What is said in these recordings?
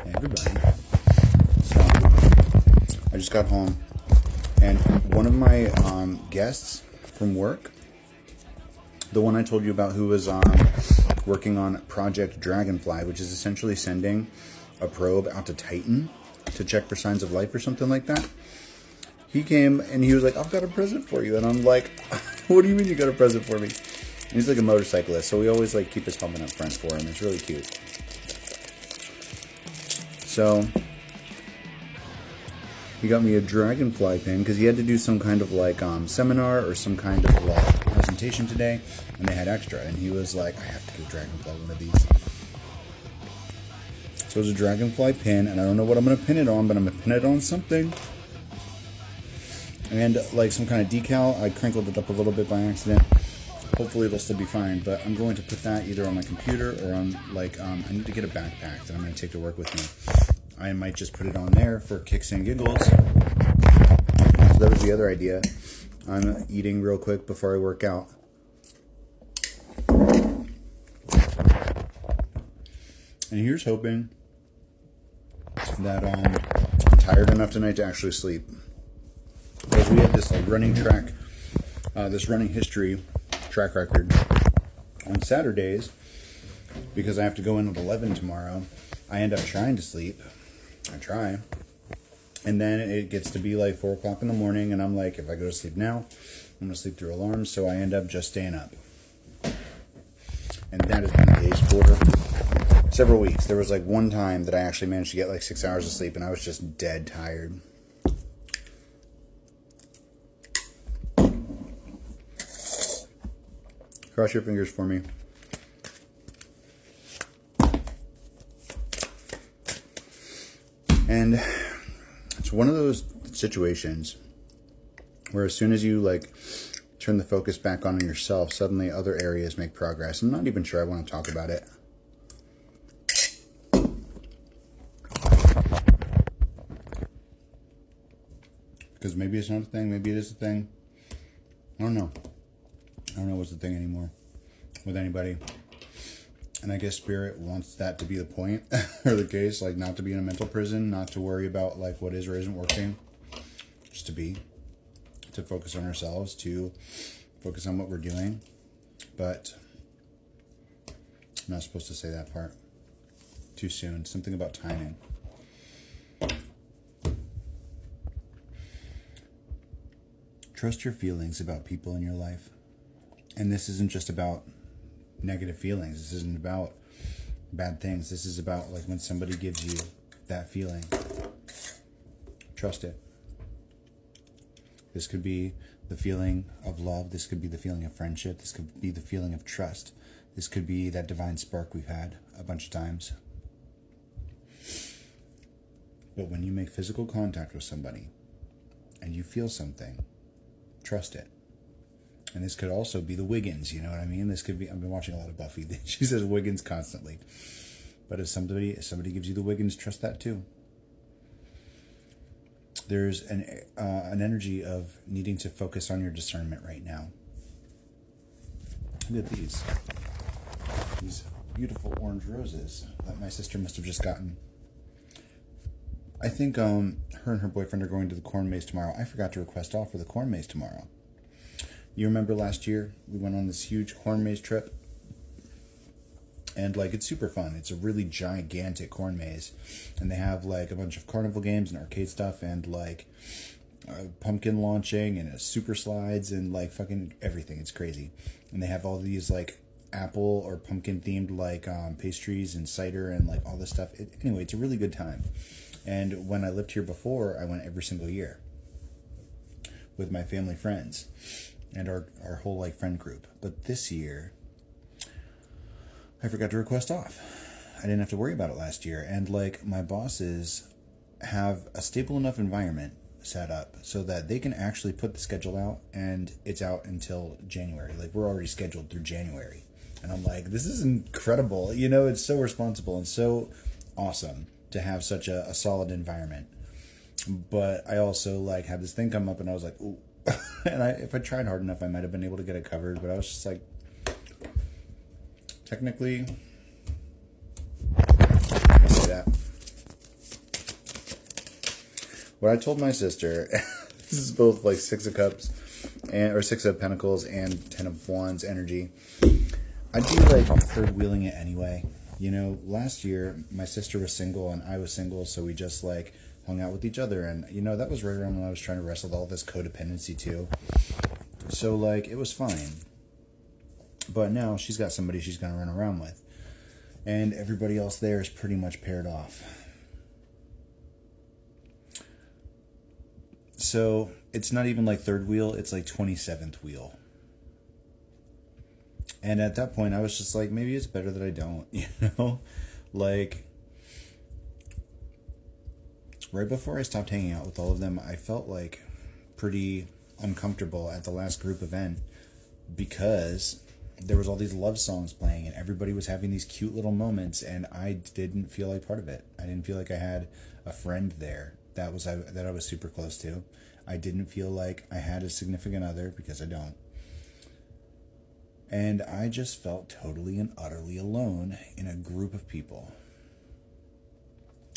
Hey everybody. So, I just got home, and one of my guests from work, the one I told you about who was working on Project Dragonfly, which is essentially sending a probe out to Titan to check for signs of life or something like that. He came and he was like, I've got a present for you. And I'm like, what do you mean you got a present for me? And he's like a motorcyclist, so we always like keep his helmet up front for him. It's really cute. So he got me a Dragonfly pin because he had to do some kind of like seminar or some kind of like presentation today, and they had extra. And he was like, I have to give Dragonfly one of these. So it's a Dragonfly pin, and I don't know what I'm going to pin it on, but I'm going to pin it on something. And like some kind of decal. I crinkled it up a little bit by accident. Hopefully it'll still be fine, but I'm going to put that either on my computer or on like, I need to get a backpack that I'm going to take to work with me. I might just put it on there for kicks and giggles. So that was the other idea. I'm eating real quick before I work out. And here's hoping that I'm tired enough tonight to actually sleep. Because we have this like running track, this running history track record on Saturdays, because I have to go in at 11 tomorrow. I end up trying to sleep. I try. And then it gets to be like 4 o'clock in the morning, and I'm like, if I go to sleep now, I'm going to sleep through alarms, so I end up just staying up. And that has been the case for several weeks. There was like one time that I actually managed to get like 6 hours of sleep, and I was just dead tired. Cross your fingers for me. And it's one of those situations where as soon as you like turn the focus back on yourself, suddenly other areas make progress. I'm not even sure I want to talk about it. Because maybe it's not a thing, maybe it is a thing. I don't know. I don't know what's the thing anymore with anybody. And I guess Spirit wants that to be the point or the case, like not to be in a mental prison, not to worry about like what is or isn't working, just to focus on ourselves, to focus on what we're doing. But I'm not supposed to say that part too soon. Something about timing. Trust your feelings about people in your life. And this isn't just about negative feelings. This isn't about bad things. This is about like when somebody gives you that feeling. Trust it. This could be the feeling of love. This could be the feeling of friendship. This could be the feeling of trust. This could be that divine spark we've had a bunch of times. But when you make physical contact with somebody and you feel something, trust it. And this could also be the Wiggins, you know what I mean? This could be, I've been watching a lot of Buffy. She says Wiggins constantly. But if somebody gives you the Wiggins, trust that too. There's an energy of needing to focus on your discernment right now. Look at these beautiful orange roses that my sister must have just gotten. I think her and her boyfriend are going to the corn maze tomorrow. I forgot to request off for the corn maze tomorrow. You remember last year, we went on this huge corn maze trip, and like it's super fun. It's a really gigantic corn maze, and they have like a bunch of carnival games and arcade stuff, and like pumpkin launching and super slides and like fucking everything. It's crazy, and they have all these like apple or pumpkin themed like pastries and cider and like all this stuff. Anyway, it's a really good time. And when I lived here before, I went every single year with my family friends and our whole like friend group. But this year, I forgot to request off. I didn't have to worry about it last year. And like my bosses have a stable enough environment set up so that they can actually put the schedule out, and it's out until January. Like we're already scheduled through January. And I'm like, this is incredible. You know, it's so responsible and so awesome to have such a solid environment. But I also like had this thing come up, and I was like, ooh. And if I tried hard enough, I might have been able to get it covered. But I was just like, technically, I say that. What I told my sister, this is both like Six of Cups or Six of Pentacles and Ten of Wands energy. I'd be like third wheeling it anyway. You know, last year my sister was single and I was single, so we just like hung out with each other, and you know that was right around when I was trying to wrestle with all this codependency too. So like it was fine. But now she's got somebody she's gonna run around with, and everybody else there is pretty much paired off. So it's not even like third wheel, it's like 27th wheel. And at that point I was just like, maybe it's better that I don't, you know? Like, right before I stopped hanging out with all of them, I felt like pretty uncomfortable at the last group event because there was all these love songs playing and everybody was having these cute little moments, and I didn't feel like part of it. I didn't feel like I had a friend there that I was super close to. I didn't feel like I had a significant other, because I don't. And I just felt totally and utterly alone in a group of people.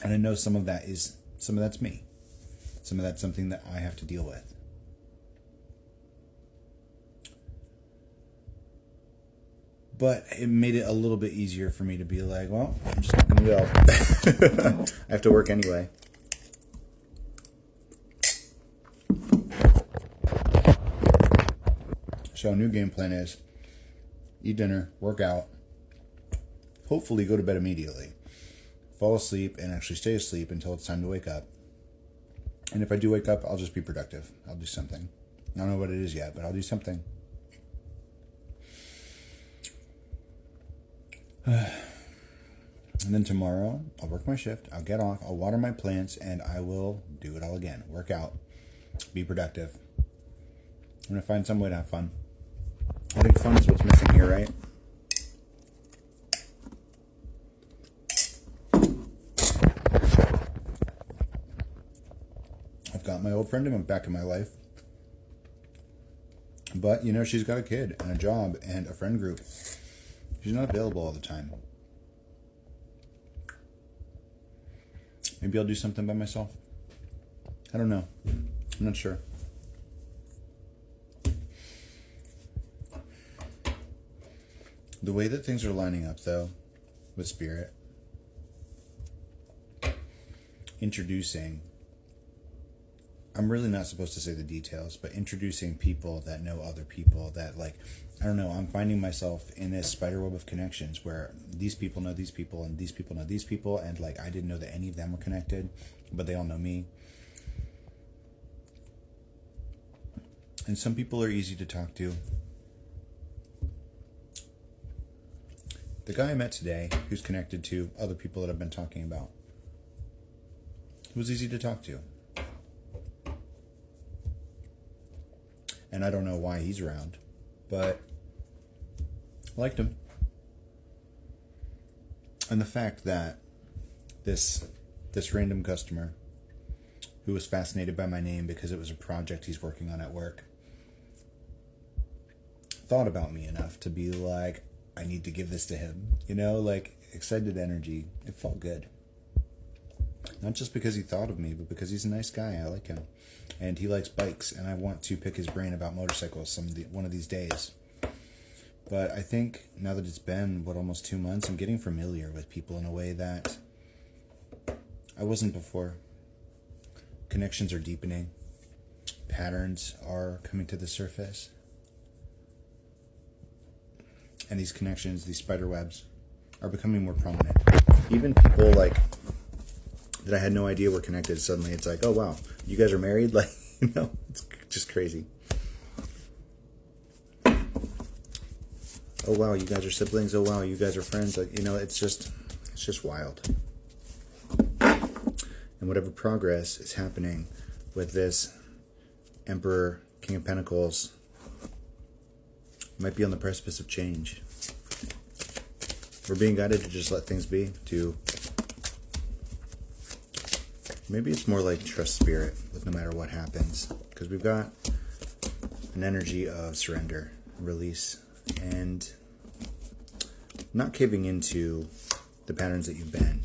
And I know some of that's me. Some of that's something that I have to deal with. But it made it a little bit easier for me to be like, well, I'm just not going to go. I have to work anyway. So a new game plan is eat dinner, work out, hopefully go to bed immediately, fall asleep, and actually stay asleep until it's time to wake up. And if I do wake up, I'll just be productive. I'll do something. I don't know what it is yet, but I'll do something. And then tomorrow, I'll work my shift, I'll get off, I'll water my plants, and I will do it all again. Work out, be productive. I'm going to find some way to have fun. I think fun is what's missing here, right? I've got my old friend back in my life. But, you know, she's got a kid and a job and a friend group. She's not available all the time. Maybe I'll do something by myself. I don't know. I'm not sure. The way that things are lining up, though, with Spirit, introducing, I'm really not supposed to say the details, but introducing people that know other people that, like, I don't know, I'm finding myself in this spiderweb of connections where these people know these people and these people know these people, and like I didn't know that any of them were connected, but they all know me. And some people are easy to talk to. The guy I met today, who's connected to other people that I've been talking about, was easy to talk to. And I don't know why he's around, but I liked him. And the fact that this random customer who was fascinated by my name because it was a project he's working on at work thought about me enough to be like, I need to give this to him. You know, like excited energy. It felt good. Not just because he thought of me, but because he's a nice guy. I like him. And he likes bikes, and I want to pick his brain about motorcycles one of these days. But I think now that it's been, almost 2 months, I'm getting familiar with people in a way that I wasn't before. Connections are deepening. Patterns are coming to the surface. And these connections, these spider webs, are becoming more prominent. Even people like that I had no idea were connected, suddenly it's like, oh wow, you guys are married? Like, you know, it's just crazy. Oh wow, you guys are siblings. Oh wow, you guys are friends. Like, you know, it's just wild. And whatever progress is happening with this Emperor, King of Pentacles, might be on the precipice of change. We're being guided to just let things be, to maybe it's more like trust Spirit with no matter what happens, because we've got an energy of surrender, release, and not caving into the patterns that you've been